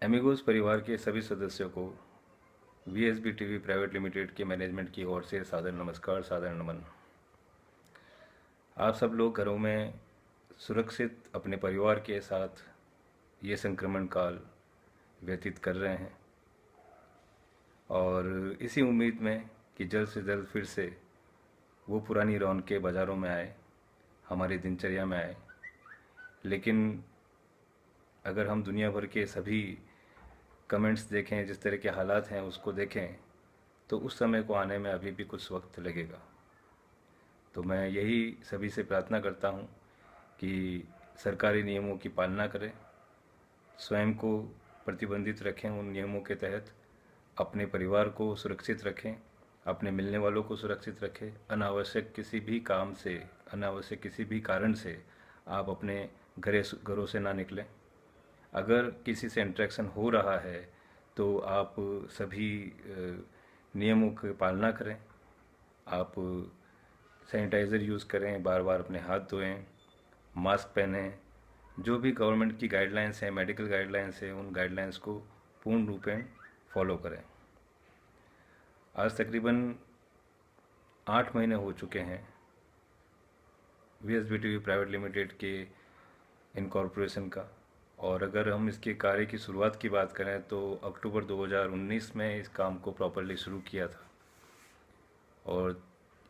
एमिगोस परिवार के सभी सदस्यों को वीएसबी टीवी प्राइवेट लिमिटेड के मैनेजमेंट की ओर से सादर नमस्कार, सादर नमन। आप सब लोग घरों में सुरक्षित अपने परिवार के साथ ये संक्रमण काल व्यतीत कर रहे हैं और इसी उम्मीद में कि जल्द से जल्द फिर से वो पुरानी रौनकें बाज़ारों में आए, हमारी दिनचर्या में आए। लेकिन अगर हम दुनिया भर के सभी कमेंट्स देखें, जिस तरह के हालात हैं उसको देखें, तो उस समय को आने में अभी भी कुछ वक्त लगेगा। तो मैं यही सभी से प्रार्थना करता हूँ कि सरकारी नियमों की पालना करें, स्वयं को प्रतिबंधित रखें उन नियमों के तहत, अपने परिवार को सुरक्षित रखें, अपने मिलने वालों को सुरक्षित रखें। अनावश्यक किसी भी काम से, अनावश्यक किसी भी कारण से आप अपने घरों से ना निकलें। अगर किसी से इंटरेक्शन हो रहा है तो आप सभी नियमों की पालना करें। आप सैनिटाइज़र यूज़ करें, बार बार अपने हाथ धोएं, मास्क पहनें। जो भी गवर्नमेंट की गाइडलाइंस हैं, मेडिकल गाइडलाइंस हैं, उन गाइडलाइंस को पूर्ण रूपेण फॉलो करें। आज तकरीबन 8 महीने हो चुके हैं वीएसबी टीवी प्राइवेट लिमिटेड के इनकॉर्पोरेशन का, और अगर हम इसके कार्य की शुरुआत की बात करें तो अक्टूबर 2019 में इस काम को प्रॉपरली शुरू किया था। और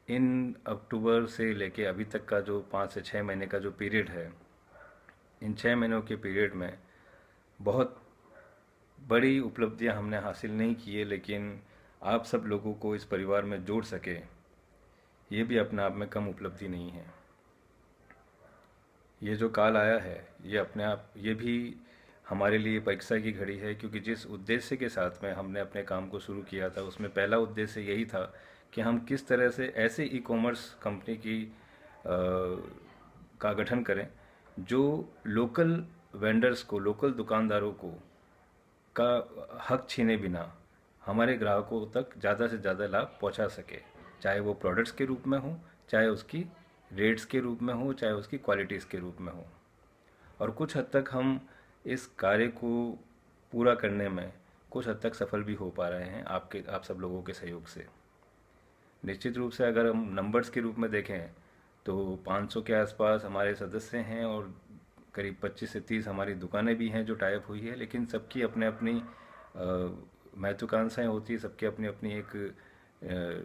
इन अक्टूबर से लेके अभी तक का जो 5 से 6 महीने का जो पीरियड है, इन 6 महीनों के पीरियड में बहुत बड़ी उपलब्धियां हमने हासिल नहीं की है, लेकिन आप सब लोगों को इस परिवार में जोड़ सके, ये भी अपने आप में कम उपलब्धि नहीं है। ये जो काल आया है, ये अपने आप, ये भी हमारे लिए परीक्षा की घड़ी है, क्योंकि जिस उद्देश्य के साथ में हमने अपने काम को शुरू किया था उसमें पहला उद्देश्य यही था कि हम किस तरह से ऐसे ई कॉमर्स कंपनी का गठन करें जो लोकल वेंडर्स को, लोकल दुकानदारों को का हक छीने बिना हमारे ग्राहकों तक ज़्यादा से ज़्यादा लाभ पहुंचा सके, चाहे वो प्रोडक्ट्स के रूप में हो, चाहे उसकी रेट्स के रूप में हो, चाहे उसकी क्वालिटीज़ के रूप में हो। और कुछ हद तक हम इस कार्य को पूरा करने में कुछ हद तक सफल भी हो पा रहे हैं आप सब लोगों के सहयोग से। निश्चित रूप से अगर हम नंबर्स के रूप में देखें तो 500 के आसपास हमारे सदस्य हैं और करीब 25 से 30 हमारी दुकानें भी हैं जो टाइप हुई है, लेकिन सबकी अपने अपनी महत्वाकांक्षाएँ होती है, सबकी अपनी अपनी एक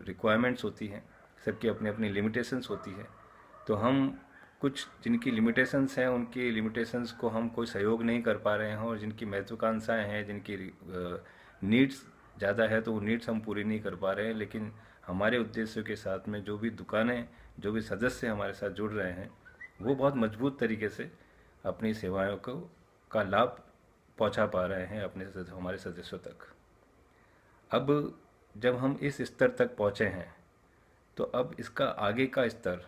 रिक्वायरमेंट्स होती हैं, सबकी अपनी अपनी लिमिटेशंस होती है। तो हम कुछ जिनकी लिमिटेशंस हैं, उनकी लिमिटेशंस को हम कोई सहयोग नहीं कर पा रहे हैं, और जिनकी महत्वाकांक्षाएँ हैं, जिनकी नीड्स ज़्यादा है, तो वो नीड्स हम पूरी नहीं कर पा रहे हैं। लेकिन हमारे उद्देश्यों के साथ में जो भी दुकानें, जो भी सदस्य हमारे साथ जुड़ रहे हैं, वो बहुत मजबूत तरीके से अपनी सेवाओं को का लाभ पहुंचा पा रहे हैं हमारे सदस्यों तक। अब जब हम इस स्तर तक पहुंचे हैं तो अब इसका आगे का स्तर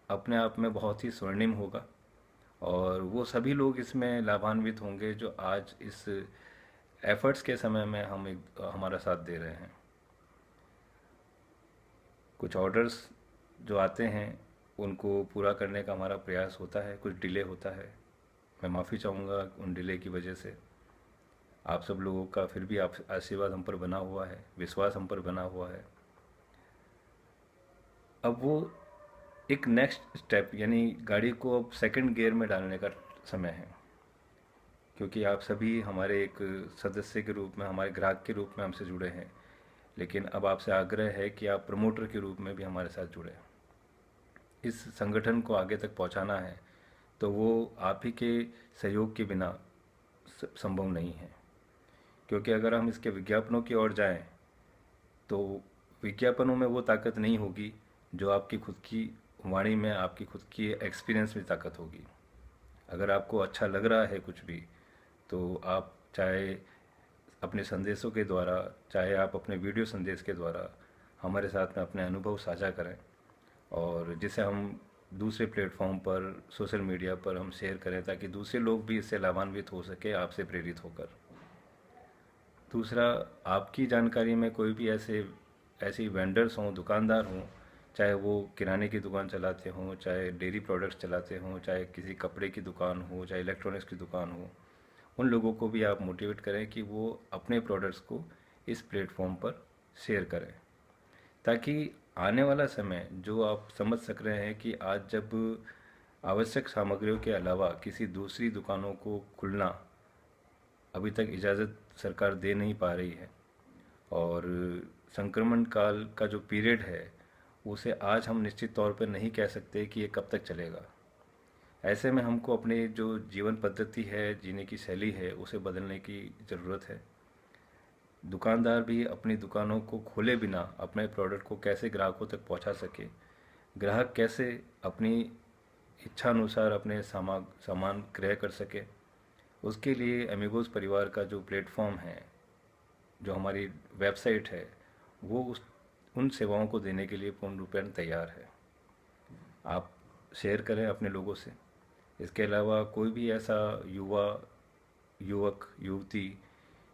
अपने आप में बहुत ही स्वर्णिम होगा, और वो सभी लोग इसमें लाभान्वित होंगे जो आज इस एफर्ट्स के समय में हमारा साथ दे रहे हैं। कुछ ऑर्डर्स जो आते हैं उनको पूरा करने का हमारा प्रयास होता है, कुछ डिले होता है। मैं माफ़ी चाहूँगा उन डिले की वजह से। आप सब लोगों का फिर भी आप आशीर्वाद हम पर बना हुआ है, विश्वास हम पर बना हुआ है। अब वो एक नेक्स्ट स्टेप, यानी गाड़ी को अब सेकंड गियर में डालने का समय है, क्योंकि आप सभी हमारे एक सदस्य के रूप में, हमारे ग्राहक के रूप में हमसे जुड़े हैं, लेकिन अब आपसे आग्रह है कि आप प्रमोटर के रूप में भी हमारे साथ जुड़ें। इस संगठन को आगे तक पहुंचाना है तो वो आप ही के सहयोग के बिना संभव नहीं है, क्योंकि अगर हम इसके विज्ञापनों की ओर जाएं तो विज्ञापनों में वो ताकत नहीं होगी जो आपकी खुद की वाणी में, आपकी खुद की एक्सपीरियंस में ताकत होगी। अगर आपको अच्छा लग रहा है कुछ भी, तो आप चाहे अपने संदेशों के द्वारा, चाहे आप अपने वीडियो संदेश के द्वारा हमारे साथ में अपने अनुभव साझा करें, और जिसे हम दूसरे प्लेटफॉर्म पर, सोशल मीडिया पर हम शेयर करें, ताकि दूसरे लोग भी इससे लाभान्वित हो सके आपसे प्रेरित होकर। दूसरा, आपकी जानकारी में कोई भी ऐसी वेंडर्स हों, दुकानदार हों, चाहे वो किराने की दुकान चलाते हों, चाहे डेयरी प्रोडक्ट्स चलाते हों, चाहे किसी कपड़े की दुकान हो, चाहे इलेक्ट्रॉनिक्स की दुकान हो, उन लोगों को भी आप मोटिवेट करें कि वो अपने प्रोडक्ट्स को इस प्लेटफॉर्म पर शेयर करें, ताकि आने वाला समय जो आप समझ सक रहे हैं कि आज जब आवश्यक सामग्रियों के अलावा किसी दूसरी दुकानों को खुलना अभी तक इजाज़त सरकार दे नहीं पा रही है, और संक्रमण काल का जो पीरियड है उसे आज हम निश्चित तौर पर नहीं कह सकते कि ये कब तक चलेगा। ऐसे में हमको अपनी जो जीवन पद्धति है, जीने की शैली है, उसे बदलने की ज़रूरत है। दुकानदार भी अपनी दुकानों को खोले बिना अपने प्रोडक्ट को कैसे ग्राहकों तक पहुंचा सके, ग्राहक कैसे अपनी इच्छानुसार अपने सामान क्रय कर सके, उसके लिए अमीगोस परिवार का जो प्लेटफॉर्म है, जो हमारी वेबसाइट है, वो उन सेवाओं को देने के लिए पूर्ण रूपेण तैयार है। आप शेयर करें अपने लोगों से। इसके अलावा कोई भी ऐसा युवक युवती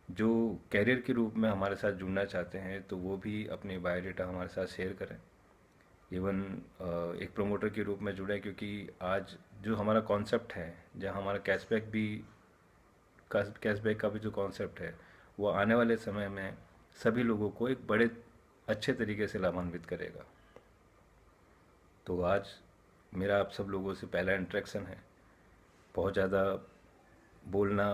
जो कैरियर के रूप में हमारे साथ जुड़ना चाहते हैं, तो वो भी अपने बायोडाटा हमारे साथ शेयर करें। इवन एक प्रमोटर के रूप में जुड़ें, क्योंकि आज जो हमारा कॉन्सेप्ट है, जहाँ हमारा कैशबैक का भी जो कॉन्सेप्ट है, वो आने वाले समय में सभी लोगों को एक बड़े अच्छे तरीके से लाभान्वित करेगा। तो आज मेरा आप सब लोगों से पहला इंटरेक्शन है। बहुत ज़्यादा बोलना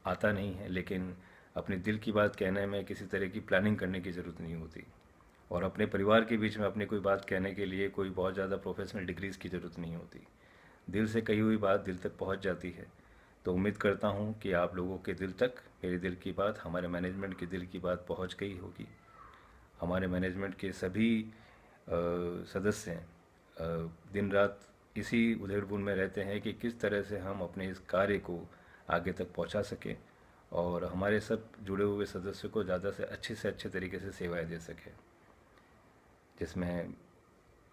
आता नहीं है, लेकिन अपने दिल की बात कहने में किसी तरह की प्लानिंग करने की ज़रूरत नहीं होती, और अपने परिवार के बीच में अपनी कोई बात कहने के लिए कोई बहुत ज़्यादा प्रोफेशनल डिग्रीज़ की ज़रूरत नहीं होती। दिल से कही हुई बात दिल तक पहुंच जाती है। तो उम्मीद करता हूं कि आप लोगों के दिल तक मेरे दिल की बात, हमारे मैनेजमेंट के दिल की बात पहुंच गई होगी। हमारे मैनेजमेंट के सभी सदस्य दिन रात इसी उधेड़-बुन में रहते हैं कि किस तरह से हम अपने इस कार्य को आगे तक पहुंचा सकें, और हमारे सब जुड़े हुए सदस्यों को ज़्यादा से अच्छे तरीके से सेवाएं दे सकें। जिसमें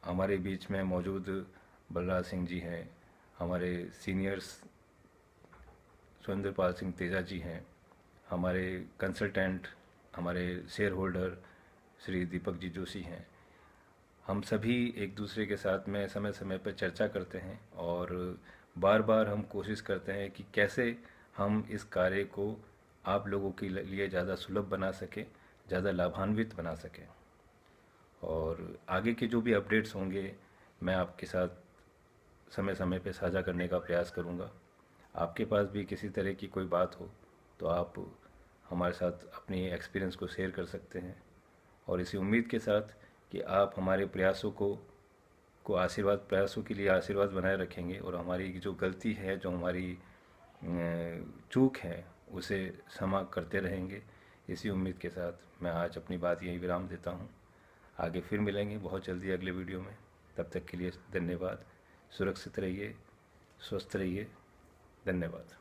हमारे बीच में मौजूद बलराज सिंह जी हैं, हमारे सीनियर्स सुरेंद्रपाल सिंह तेजा जी हैं, हमारे कंसल्टेंट, हमारे शेयर होल्डर श्री दीपक जी जोशी हैं। हम सभी एक दूसरे के साथ में समय समय पर चर्चा करते हैं, और बार बार हम कोशिश करते हैं कि कैसे हम इस कार्य को आप लोगों के लिए ज़्यादा सुलभ बना सकें, ज़्यादा लाभान्वित बना सकें। और आगे के जो भी अपडेट्स होंगे मैं आपके साथ समय समय पे साझा करने का प्रयास करूंगा। आपके पास भी किसी तरह की कोई बात हो तो आप हमारे साथ अपनी एक्सपीरियंस को शेयर कर सकते हैं, और इसी उम्मीद के साथ कि आप हमारे प्रयासों को प्रयासों के लिए आशीर्वाद बनाए रखेंगे, और हमारी जो गलती है, जो हमारी चूक है, उसे क्षमा करते रहेंगे। इसी उम्मीद के साथ मैं आज अपनी बात यहीं विराम देता हूँ। आगे फिर मिलेंगे बहुत जल्दी अगले वीडियो में। तब तक के लिए धन्यवाद। सुरक्षित रहिए, स्वस्थ रहिए। धन्यवाद।